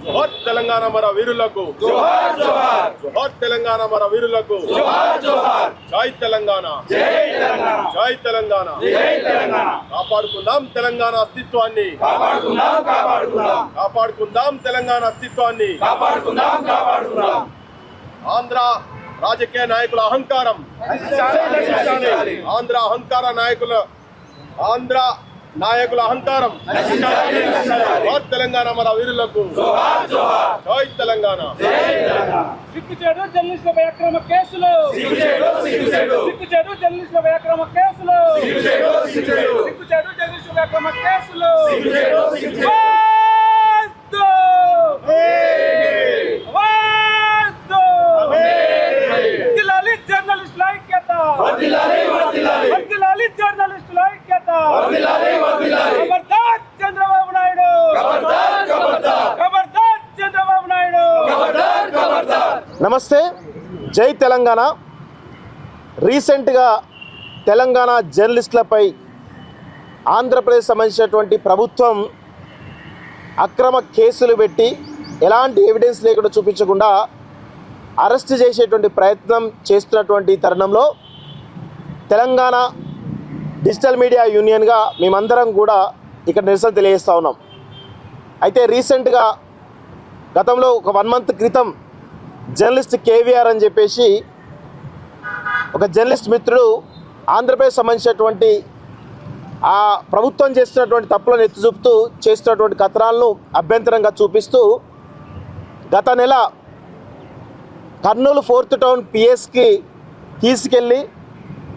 జోహార్ తెలంగాణ మన వీరులకు, జోహార్ జోహార్. జోహార్ తెలంగాణ మన వీరులకు, జోహార్ జోహార్. జై తెలంగాణ, జై తెలంగాణ, జై తెలంగాణ, జై తెలంగాణ. కాపాడుకుందాం తెలంగాణ అస్తిత్వాన్ని, కాపాడుకుందాం కాపాడుకుందాం, కాపాడుకుందాం తెలంగాణ అస్తిత్వాన్ని, కాపాడుకుందాం కాపాడుకుందాం. ఆంధ్ర రాజకీయ నాయకుల అహంకారం, ఆంధ్ర అహంకార ఆంధ్ర నాయకుల అహంకారం. జోహార్ తెలంగాణ మన వీరులకు, జై తెలంగాణ. సిగ్గుచేడు జర్నలిస్టులపై అక్రమ కేసులు, సిగ్గుచేడు జర్నలిస్టులపై అక్రమ కేసులు, సిగ్గుచేడు జర్నలిస్టులపై అక్రమ కేసులు. వర్ధిల్లాలి జర్నలిస్టుల ఐక్యత, వర్ధిల్లాలి జర్నలిస్టుల ఐక్యత. ఖబర్దార్ చంద్రబాబు నాయుడు, ఖబర్దార్ చంద్రబాబు నాయుడు. నమస్తే, జై తెలంగాణ. రీసెంట్గా తెలంగాణ జర్నలిస్టులపై ఆంధ్రప్రదేశ్ సంబంధించినటువంటి ప్రభుత్వం అక్రమ కేసులు పెట్టి ఎలాంటి ఎవిడెన్స్ లేకుండా చూపించకుండా అరెస్ట్ చేసేటువంటి ప్రయత్నం చేస్తున్నటువంటి తరుణంలో తెలంగాణ డిజిటల్ మీడియా యూనియన్గా మేమందరం కూడా ఇక్కడ నిరసన తెలియజేస్తూ ఉన్నాం. అయితే రీసెంట్గా గతంలో ఒక 1 month క్రితం జర్నలిస్ట్ కేవీఆర్ అని చెప్పేసి ఒక జర్నలిస్ట్ మిత్రుడు ఆంధ్రప్రదేశ్ సంబంధించినటువంటి ఆ ప్రభుత్వం చేస్తున్నటువంటి తప్పులను ఎత్తి చూపుతూ చేస్తున్నటువంటి కథనాలను అభ్యంతరంగా చూపిస్తూ గత నెల కర్నూలు 4th టౌన్ పిఎస్కి తీసుకెళ్ళి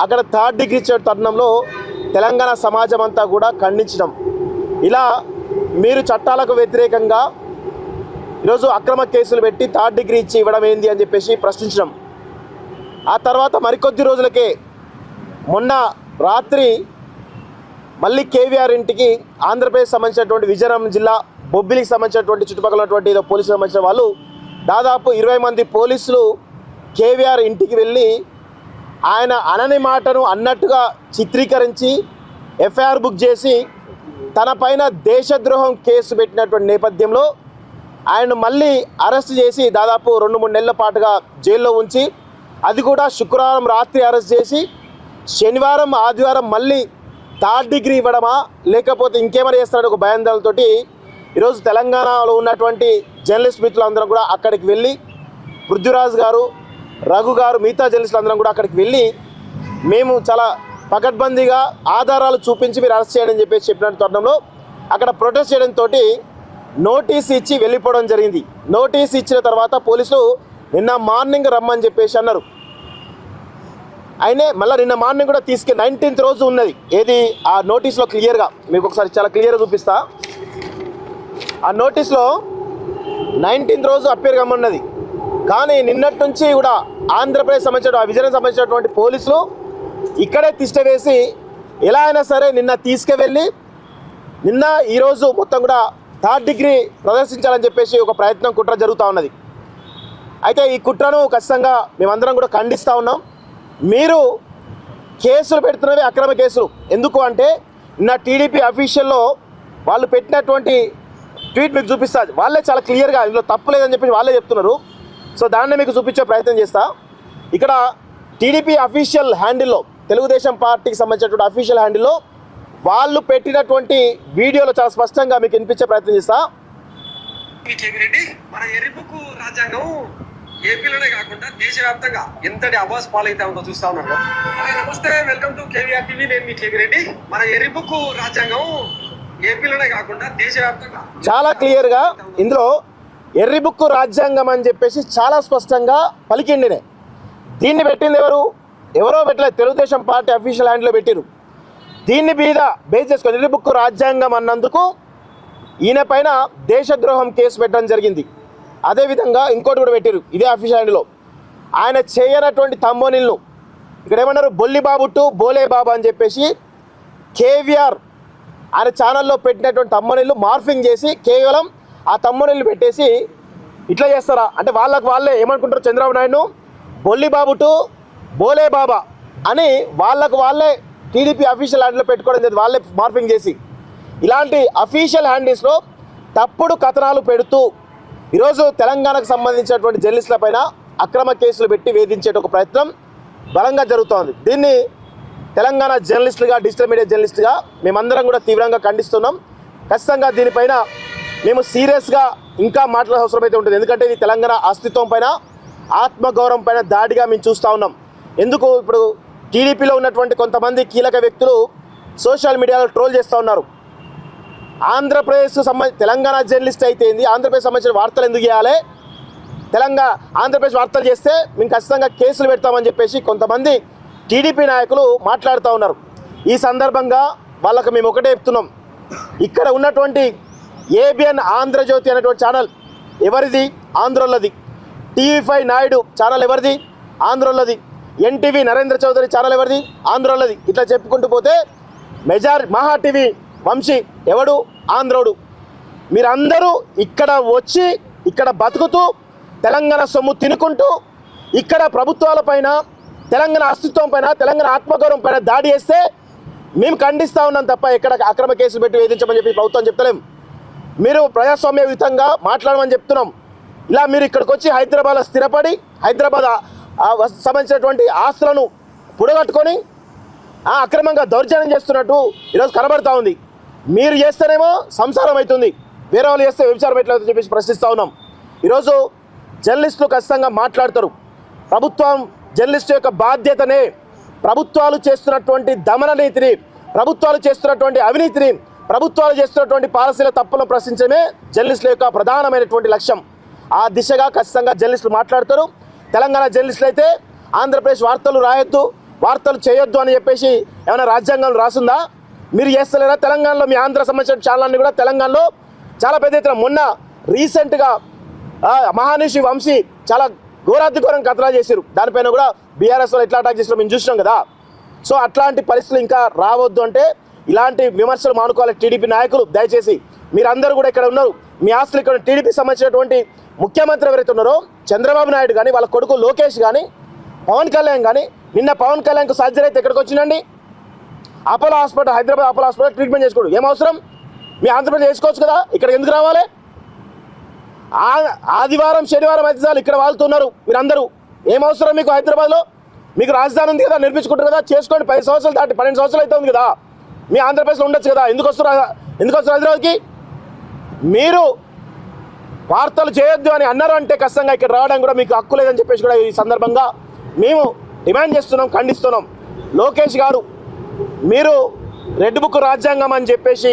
అక్కడ 3rd degree ఇచ్చే తరుణంలో తెలంగాణ సమాజం అంతా కూడా ఖండించడం, ఇలా మీరు చట్టాలకు వ్యతిరేకంగా ఈరోజు అక్రమ కేసులు పెట్టి 3rd degree ఇచ్చి ఇవ్వడం ఏంది అని చెప్పేసి ప్రశ్నించడం. ఆ తర్వాత మరికొద్ది రోజులకే మొన్న రాత్రి మళ్ళీ కేవీఆర్ ఇంటికి ఆంధ్రప్రదేశ్ సంబంధించినటువంటి విజయనగరం జిల్లా బొబ్బిలికి సంబంధించినటువంటి చుట్టుపక్కల ఉన్నటువంటి ఏదో పోలీసులకు సంబంధించిన వాళ్ళు దాదాపు 20 మంది పోలీసులు కేవీఆర్ ఇంటికి వెళ్ళి ఆయన అనని మాటను అన్నట్టుగా చిత్రీకరించి ఎఫ్ఐఆర్ బుక్ చేసి తన పైన దేశద్రోహం కేసు పెట్టినటువంటి నేపథ్యంలో ఆయన మళ్ళీ అరెస్ట్ చేసి దాదాపు 2-3 నెలల పాటుగా జైల్లో ఉంచి, అది కూడా శుక్రవారం రాత్రి అరెస్ట్ చేసి శనివారం ఆదివారం మళ్ళీ 3rd degree ఇవ్వడమా లేకపోతే ఇంకేమైనా చేస్తారని ఒక భయాందోళనతోటి ఈరోజు తెలంగాణలో ఉన్నటువంటి జర్నలిస్ట్ మిత్రులందరం కూడా అక్కడికి వెళ్ళి, పృథ్వీరాజ్ గారు, రఘు గారు, మిగతా జర్నలిస్టులు అందరం కూడా అక్కడికి వెళ్ళి మేము చాలా పకడ్బందీగా ఆధారాలు చూపించి మీరు అరెస్ట్ చేయడం చెప్పేసి చెప్పిన తరుణంలో అక్కడ ప్రొటెస్ట్ చేయడంతో నోటీస్ ఇచ్చి వెళ్ళిపోవడం జరిగింది. నోటీస్ ఇచ్చిన తర్వాత పోలీసులు నిన్న మార్నింగ్ రమ్మని చెప్పేసి అన్నారు. అయినే మళ్ళీ నిన్న మార్నింగ్ కూడా 19th రోజు ఉన్నది. ఏది ఆ నోటీస్లో క్లియర్గా మీకు ఒకసారి చాలా క్లియర్గా చూపిస్తా. ఆ నోటీస్లో 19th రోజు అప్పేర్ కమ్మన్నది. కానీ నిన్నటి నుంచి కూడా ఆంధ్రప్రదేశ్ సంబంధించిన విజయనగరం సంబంధించినటువంటి పోలీసులు ఇక్కడే తిష్ట వేసి ఎలా అయినా సరే నిన్న తీసుకువెళ్ళి నిన్న ఈరోజు మొత్తం కూడా 3rd degree ప్రదర్శించాలని చెప్పేసి ఒక ప్రయత్నం కుట్ర జరుగుతూ ఉన్నది. అయితే ఈ కుట్రను ఖచ్చితంగా మేమందరం కూడా ఖండిస్తూ ఉన్నాం. మీరు కేసులు పెడుతున్నవి అక్రమ కేసులు. ఎందుకు అంటే నిన్న టీడీపీ అఫీషియల్లో వాళ్ళు పెట్టినటువంటి ట్వీట్ మీకు చూపిస్తుంది. వాళ్ళే చాలా క్లియర్గా ఇందులో తప్పు లేదని చెప్పి వాళ్ళే చెప్తున్నారు. సో దాన్ని మీకు చూపించే ప్రయత్నం చేస్తా. ఇక్కడ టీడీపీ అఫీషియల్ హ్యాండిల్లో, తెలుగుదేశం పార్టీకి సంబంధించినటువంటి అఫీషియల్ హ్యాండిల్లో వాళ్ళు పెట్టినటువంటి వీడియోలో చాలా స్పష్టంగా మీకు వినిపించే ప్రయత్నం చేస్తా. మన ఎర్రిపుక్కు రాజ్యాంగం ఏపీలోనే కాకుండా దేశవ్యాప్తంగా ఎంతటి అబాస్ పాలైతే ఉందో చూస్తా ఉన్నాను. నమస్తే, వెల్కమ్ టు కేవీఆర్ టీవీ. నేను మీ కేవీ రెడ్డి. మన ఎర్రిపుక్కు రాజ్యాంగం ఏపీలోనే కాకుండా దేశవ్యాప్తంగా చాలా క్లియర్గా ఇందులో ఎర్రిబుక్కు రాజ్యాంగం అని చెప్పేసి చాలా స్పష్టంగా పలికిండినే. దీన్ని పెట్టింది ఎవరో పెట్టలేదు, తెలుగుదేశం పార్టీ అఫీషియల్ హ్యాండ్లో పెట్టిరు. దీన్ని మీద బేస్ చేసుకొని ఎర్రిబుక్కు రాజ్యాంగం అన్నందుకు ఈయన పైన దేశద్రోహం కేసు పెట్టడం జరిగింది. అదేవిధంగా ఇంకోటి కూడా పెట్టిరు ఇదే అఫీషియల్ హ్యాండ్లో. ఆయన చేయనటువంటి తమ్మోనిల్ను ఇక్కడ ఏమన్నారు, బొల్లిబాబు టు బోలే బాబా అని చెప్పేసి కేవీఆర్ ఆయన ఛానల్లో పెట్టినటువంటి తమ్మనిళ్ళు మార్ఫింగ్ చేసి కేవలం ఆ తమ్మనిళ్ళు పెట్టేసి ఇట్లా చేస్తారా అంటే వాళ్ళే ఏమనుకుంటారు, చంద్రబాబు నాయుడును బొల్లిబాబు టు బోలే బాబా అని వాళ్ళే టీడీపీ అఫీషియల్ హ్యాండిల్లో పెట్టుకోవడం జరిగింది. వాళ్ళే మార్ఫింగ్ చేసి ఇలాంటి అఫీషియల్ హ్యాండిల్స్లో తప్పుడు కథనాలు పెడుతూ ఈరోజు తెలంగాణకు సంబంధించినటువంటి జర్నలిస్టుల పైన అక్రమ కేసులు పెట్టి వేధించే ఒక ప్రయత్నం బలంగా జరుగుతోంది. దీన్ని తెలంగాణ జర్నలిస్టులుగా, డిజిటల్ మీడియా జర్నలిస్టుగా మేమందరం కూడా తీవ్రంగా ఖండిస్తున్నాం. ఖచ్చితంగా దీనిపైన మేము సీరియస్గా ఇంకా మాట్లాడే అవసరం అయితే ఉంటుంది. ఎందుకంటే ఇది తెలంగాణ అస్తిత్వం పైన, ఆత్మగౌరవం పైన దాడిగా మేము చూస్తూ ఉన్నాం. ఎందుకు ఇప్పుడు టీడీపీలో ఉన్నటువంటి కొంతమంది కీలక వ్యక్తులు సోషల్ మీడియాలో ట్రోల్ చేస్తూ ఉన్నారు. ఆంధ్రప్రదేశ్కు సంబంధించి తెలంగాణ జర్నలిస్ట్ అయితే ఏంది, ఆంధ్రప్రదేశ్ సంబంధించిన వార్తలు ఎందుకు చేయాలి, ఆంధ్రప్రదేశ్ వార్తలు చేస్తే మేము ఖచ్చితంగా కేసులు పెడతామని చెప్పేసి కొంతమంది టీడీపీ నాయకులు మాట్లాడుతూ ఉన్నారు. ఈ సందర్భంగా వాళ్ళకు మేము ఒకటే చెప్తున్నాం, ఇక్కడ ఉన్నటువంటి ఏబిఎన్ ఆంధ్రజ్యోతి అనేటువంటి ఛానల్ ఎవరిది? ఆంధ్రోళ్ళది. టీవీ5 నాయుడు ఛానల్ ఎవరిది? ఆంధ్రోళ్ళది. ఎన్టీవీ నరేంద్ర చౌదరి ఛానల్ ఎవరిది? ఆంధ్రోళ్ళది. ఇట్లా చెప్పుకుంటూ పోతే మహా టీవీ వంశీ ఎవడు? ఆంధ్రోడు. మీరందరూ ఇక్కడ వచ్చి ఇక్కడ బతుకుతూ తెలంగాణ సొమ్ము తినుకుంటూ ఇక్కడ ప్రభుత్వాలపైన, తెలంగాణ అస్తిత్వం పైన, తెలంగాణ ఆత్మగౌరవం పైన దాడి చేస్తే మేము ఖండిస్తూ ఉన్నాం తప్ప ఎక్కడ అక్రమ కేసులు పెట్టి వేధించమని చెప్పి ప్రభుత్వం చెప్తలేం. మీరు ప్రజాస్వామ్యయుతంగా మాట్లాడమని చెప్తున్నాం. ఇలా మీరు ఇక్కడికి వచ్చి హైదరాబాద్లో స్థిరపడి హైదరాబాద్ సంబంధించినటువంటి ఆస్తులను పుడగట్టుకొని అక్రమంగా దౌర్జన్యం చేస్తున్నట్టు ఈరోజు కనబడతా ఉంది. మీరు చేస్తేనేమో సంసారం అవుతుంది, వేరే వాళ్ళు చేస్తే వ్యభిచారం ఎట్లవుతుందని చెప్పేసి ప్రశ్నిస్తూ ఉన్నాం. ఈరోజు జర్నలిస్టులు ఖచ్చితంగా మాట్లాడతారు. ప్రభుత్వం జర్నలిస్టు యొక్క బాధ్యతనే ప్రభుత్వాలు చేస్తున్నటువంటి దమన నీతిని, ప్రభుత్వాలు చేస్తున్నటువంటి అవినీతిని, ప్రభుత్వాలు చేస్తున్నటువంటి పాలసీల తప్పులను ప్రశ్నించడమే జర్నలిస్టుల యొక్క ప్రధానమైనటువంటి లక్ష్యం. ఆ దిశగా ఖచ్చితంగా జర్నలిస్టులు మాట్లాడతారు. తెలంగాణ జర్నలిస్టులు అయితే ఆంధ్రప్రదేశ్ వార్తలు రాయొద్దు, వార్తలు చేయొద్దు అని చెప్పేసి ఏమైనా రాజ్యాంగంలో రాసుందా? మీరు చేస్తలేరా? తెలంగాణలో మీ ఆంధ్ర సంబంధించిన ఛానళ్ళని కూడా తెలంగాణలో చాలా పెద్ద ఎత్తున మొన్న రీసెంట్గా మహానిషి వంశీ చాలా ఘోరం కథలా చేశారు. దానిపైన కూడా బీఆర్ఎస్ వాళ్ళు ఎట్లా అటాక్ చేసినా మేము చూసినాం కదా. సో అట్లాంటి పరిస్థితులు ఇంకా రావద్దు అంటే ఇలాంటి విమర్శలు మానుకోవాలి టీడీపీ నాయకులు. దయచేసి మీరందరూ కూడా ఇక్కడ ఉన్నారు, మీ ఆస్తులు ఇక్కడ టీడీపీ సంబంధించినటువంటి ముఖ్యమంత్రి ఎవరైతే ఉన్నారో చంద్రబాబు నాయుడు కానీ, వాళ్ళ కొడుకు లోకేష్ కానీ, పవన్ కళ్యాణ్ కానీ, నిన్న పవన్ కళ్యాణ్కు సర్జరీ అయితే ఎక్కడికి వచ్చిందండి? Apollo hospital, Hyderabad Apollo hospital treatment చేసుకోవడం ఏం అవసరం? మీ ఆంధ్రప్రదేశ్ చేసుకోవచ్చు కదా, ఇక్కడ ఎందుకు రావాలి? ఆదివారం శనివారం అయితే చాలు ఇక్కడ వాళ్తున్నారు మీరందరూ. ఏం అవసరం మీకు హైదరాబాద్లో? మీకు రాజధాని ఉంది కదా, నిర్మించుకుంటారు కదా, చేసుకోండి. 10 సంవత్సరాలు దాటి 12 సంవత్సరాలు అయితే ఉంది కదా, మీ ఆంధ్రప్రదేశ్లో ఉండొచ్చు కదా. ఎందుకు వస్తారు హైదరాబాద్కి? మీరు వార్తలు చేయొద్దు అని అన్నారు అంటే ఖచ్చితంగా ఇక్కడ రావడానికి కూడా మీకు హక్కు లేదని చెప్పేసి కూడా ఈ సందర్భంగా మేము డిమాండ్ చేస్తున్నాం, ఖండిస్తున్నాం. లోకేష్ గారు, మీరు రెడ్ బుక్ రాజ్యాంగం అని చెప్పేసి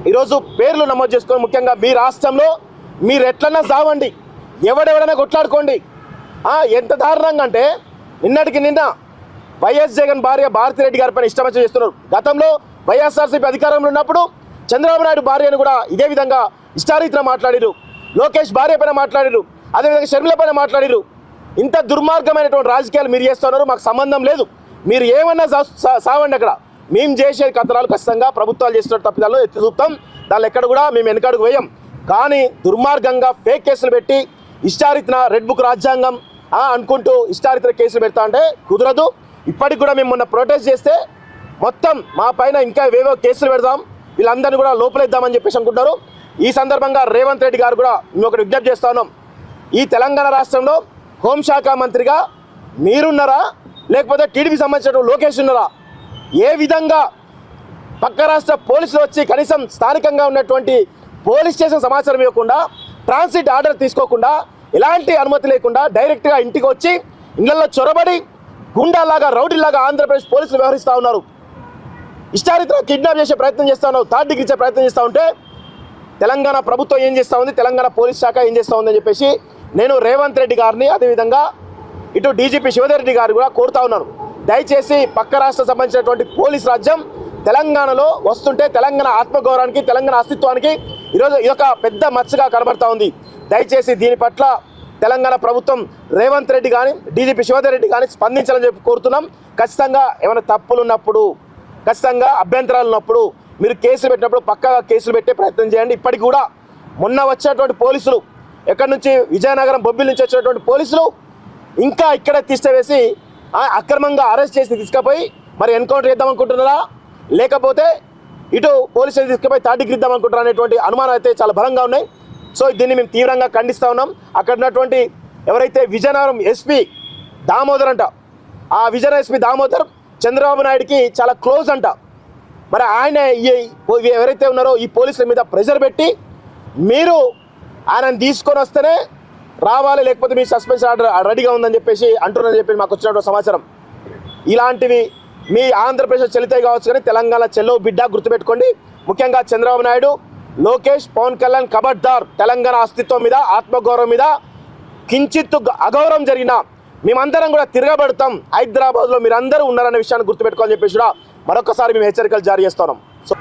ఈరోజు పేర్లు నమోదు చేసుకొని, ముఖ్యంగా మీ రాష్ట్రంలో మీరు ఎట్లన్నా సావండి, ఎవడెవడైనా కొట్లాడుకోండి. ఎంత దారుణంగా అంటే నిన్నటికి నిన్న వైఎస్ జగన్ భార్య భారతిరెడ్డి గారి పైన ఇష్టమచ్చ చేస్తున్నారు. గతంలో వైఎస్ఆర్సీపీ అధికారంలో ఉన్నప్పుడు చంద్రబాబు నాయుడు భార్యను కూడా ఇదే విధంగా ఇష్టారీతిన మాట్లాడిరు. లోకేష్ భార్య పైన మాట్లాడిరు, అదేవిధంగా షర్మిల పైన మాట్లాడిరు. ఇంత దుర్మార్గమైనటువంటి రాజకీయాలు మీరు చేస్తున్నారు, మాకు సంబంధం లేదు. మీరు ఏమన్నా సావండి. అక్కడ మేము చేసే కథనాలు ఖచ్చితంగా ప్రభుత్వాలు చేస్తున్న తప్పిదాల్లో ఎత్తి చూపుతాం. దానిలో ఎక్కడ కూడా మేము వెనకడుగు వేయం. కానీ దుర్మార్గంగా ఫేక్ కేసులు పెట్టి ఇష్టారీతిన రెడ్ బుక్ రాజ్యాంగం అనుకుంటూ ఇష్టారీతిన కేసులు పెడతా అంటే కుదరదు. ఇప్పటికి కూడా మేము మొన్న ప్రొటెస్ట్ చేస్తే మొత్తం మా పైన ఇంకా ఏవేవో కేసులు పెడదాం, వీళ్ళందరినీ కూడా లోపలేద్దామని చెప్పేసి అనుకుంటారు. ఈ సందర్భంగా రేవంత్ రెడ్డి గారు కూడా మేము ఒకటి విజ్ఞప్తి చేస్తా ఉన్నాం. ఈ తెలంగాణ రాష్ట్రంలో హోంశాఖ మంత్రిగా మీరున్నారా, లేకపోతే టీడీపీ సంబంధించిన లోకేష్ ఉన్నారా? ఏ విధంగా పక్క రాష్ట్ర పోలీసులు వచ్చి కనీసం స్థానికంగా ఉన్నటువంటి పోలీస్ స్టేషన్ సమాచారం ఇవ్వకుండా, ట్రాన్సిట్ ఆర్డర్ తీసుకోకుండా, ఎలాంటి అనుమతి లేకుండా డైరెక్ట్గా ఇంటికి వచ్చి ఇళ్లలో చొరబడి గుండాలాగా, రౌడీలాగా ఆంధ్రప్రదేశ్ పోలీసులు వ్యవహరిస్తూ ఉన్నారు. ఇష్టారీతిగా కిడ్నాప్ చేసే ప్రయత్నం చేస్తూ ఉన్నారు, థర్డ్ డిగ్రీ ఇచ్చే ప్రయత్నం చేస్తూ ఉంటే తెలంగాణ ప్రభుత్వం ఏం చేస్తూ ఉంది, తెలంగాణ పోలీస్ శాఖ ఏం చేస్తూ ఉందని చెప్పేసి నేను రేవంత్ రెడ్డి గారిని, అదేవిధంగా ఇటు డీజీపీ శివధర్ రెడ్డి గారు కూడా కోరుతా ఉన్నాను. దయచేసి పక్క రాష్ట్రం సంబంధించినటువంటి పోలీస్ రాజ్యం తెలంగాణలో వస్తుంటే తెలంగాణ ఆత్మగౌరవానికి, తెలంగాణ అస్తిత్వానికి ఈరోజు ఇదొక పెద్ద మచ్చగా కనబడతా ఉంది. దయచేసి దీని పట్ల తెలంగాణ ప్రభుత్వం రేవంత్ రెడ్డి కానీ, డీజీపీ శివధర్ రెడ్డి కానీ స్పందించాలని చెప్పి కోరుతున్నాం. ఖచ్చితంగా ఏమైనా తప్పులు ఉన్నప్పుడు, ఖచ్చితంగా అభ్యంతరాలు ఉన్నప్పుడు మీరు కేసులు పెట్టినప్పుడు పక్కాగా కేసులు పెట్టే ప్రయత్నం చేయండి. ఇప్పటికి కూడా మొన్న వచ్చినటువంటి పోలీసులు, ఎక్కడి నుంచి విజయనగరం బొబ్బిలి నుంచి వచ్చినటువంటి పోలీసులు ఇంకా ఇక్కడే తీసివేసి అక్రమంగా అరెస్ట్ చేసి తీసుకుపోయి మరి ఎన్కౌంటర్ చేద్దాం అనుకుంటున్నారా, లేకపోతే ఇటు పోలీసులు తీసుకుపోయి థర్డ్ డిగ్రీ ఇద్దాం అనుకుంటున్నారా అనేటువంటి అనుమానం అయితే చాలా బలంగా ఉన్నాయి. సో దీన్ని మేము తీవ్రంగా ఖండిస్తూ ఉన్నాం. అక్కడ ఉన్నటువంటి ఎవరైతే విజయనగరం ఎస్పీ దామోదర్ అంట, ఆ విజయనగరం ఎస్పీ దామోదర్ చంద్రబాబు నాయుడుకి చాలా క్లోజ్ అంట. మరి ఆయన ఎవరైతే ఉన్నారో ఈ పోలీసుల మీద ప్రెషర్ పెట్టి మీరు ఆయనను తీసుకొని వస్తేనే రావాలి, లేకపోతే మీ సస్పెన్షన్ ఆర్డర్ రెడీగా ఉందని చెప్పేసి అంటున్నారని చెప్పి మాకు వచ్చినటువంటి సమాచారం. ఇలాంటివి మీ ఆంధ్రప్రదేశ్ చెల్లితాయి కావచ్చు, కానీ తెలంగాణ చెల్లో బిడ్డ గుర్తుపెట్టుకోండి. ముఖ్యంగా చంద్రబాబు నాయుడు, లోకేష్, పవన్ కళ్యాణ్ ఖబర్దార్. తెలంగాణ అస్తిత్వం మీద, ఆత్మగౌరవం మీద కించిత్తు అగౌరవం జరిగినా మేమందరం కూడా తిరగబడతాం. హైదరాబాద్లో మీరందరూ ఉన్నారనే విషయాన్ని గుర్తుపెట్టుకోవాలని చెప్పేసి కూడా మరొకసారి మేము హెచ్చరికలు జారీ చేస్తున్నాం. సో